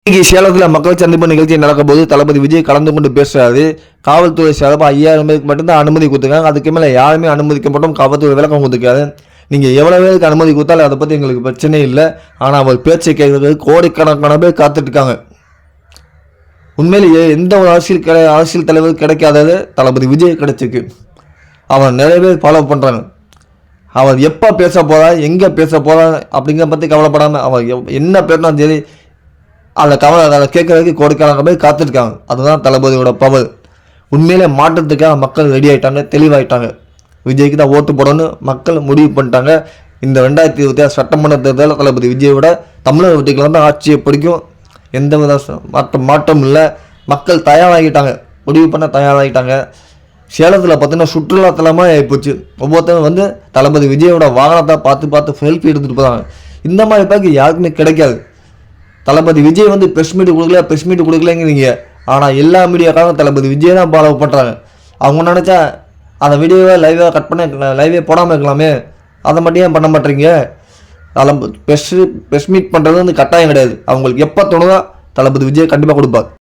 இன்னைக்கு சேலத்தில் மக்கள் சந்திப்பு நிகழ்ச்சி நடக்கும் போது தளபதி விஜய் கலந்து கொண்டு பேசுறாரு. காவல்துறை சார்பாக 5000 பேருக்கு மட்டும்தான் அனுமதி கொடுத்துருக்காங்க. அதுக்கு மேலே யாருமே அனுமதிக்கப்பட்டும் காவல்துறை விளக்கம் கொடுத்துருக்காரு. நீங்கள் எவ்வளோ பேருக்கு அனுமதி கொடுத்தாலும் அதை பற்றி எங்களுக்கு பிரச்சனை இல்லை. ஆனால் அவர் பேச்சை கேட்கறதுக்கு கோடிக்கணக்கான பேர் காத்துட்டு இருக்காங்க. உண்மையிலேயே எந்த ஒரு அரசியல் தலைவர் கிடைக்காதது தளபதி விஜய் கிடைச்சிருக்கு. அவர் நிறைய பேர் ஃபாலோ பண்ணுறாங்க. அவர் எப்போ பேச போகிறார், எங்கே பேச போகிறார் அப்படிங்கிற பற்றி கவலைப்படாமல் அவர் என்ன பேசினாலும் சரி அதை கேட்கறதுக்கு கோடிக்கணக்கான பேர் காத்திருக்காங்க. அதுதான் தளபதியோட பவர். உண்மையிலே மாற்றத்துக்காக மக்கள் ரெடி ஆகிட்டாங்க, தெளிவாயிட்டாங்க. விஜய்க்கு தான் ஓட்டு போடணும்னு மக்கள் முடிவு பண்ணிட்டாங்க. இந்த 2026 சட்டமன்ற தேர்தலில் தளபதி விஜயோட தமிழக வெற்றிகள் தான் ஆட்சியை பிடிக்கும். எந்த வித மாற்றம் இல்லை. மக்கள் தயாராகிட்டாங்க, முடிவு பண்ண தயாராகிட்டாங்க. சேலத்தில் பார்த்தீங்கன்னா சுற்றுலாத்தலமாக ஆகிப்போச்சு. ஒவ்வொருத்தரும் தளபதி விஜயோட வாகனத்தை பார்த்து செல்ஃபி எடுத்துகிட்டு போகிறாங்க. இந்த மாதிரி பேருக்கு யாருக்குமே கிடைக்காது. தளபதி விஜய் ப்ரெஸ் மீட் கொடுக்கலங்கிறீங்க. ஆனால் எல்லா மீடியாக்காரும் தளபதி விஜய் தான் ஃபாலோ பண்ணுறாங்க. அவங்க நினச்சா அந்த வீடியோவை லைவாக கட் பண்ண லைவே போடாமல் இருக்கலாமே, அதை மட்டும் ஏன் பண்ண மாட்டேறீங்க? ப்ரெஸ் மீட் பண்ணுறது கட்டாயம் கிடையாது. அவங்களுக்கு எப்போ தோணுதோ தளபதி விஜய் கண்டிப்பாக கொடுப்பார்.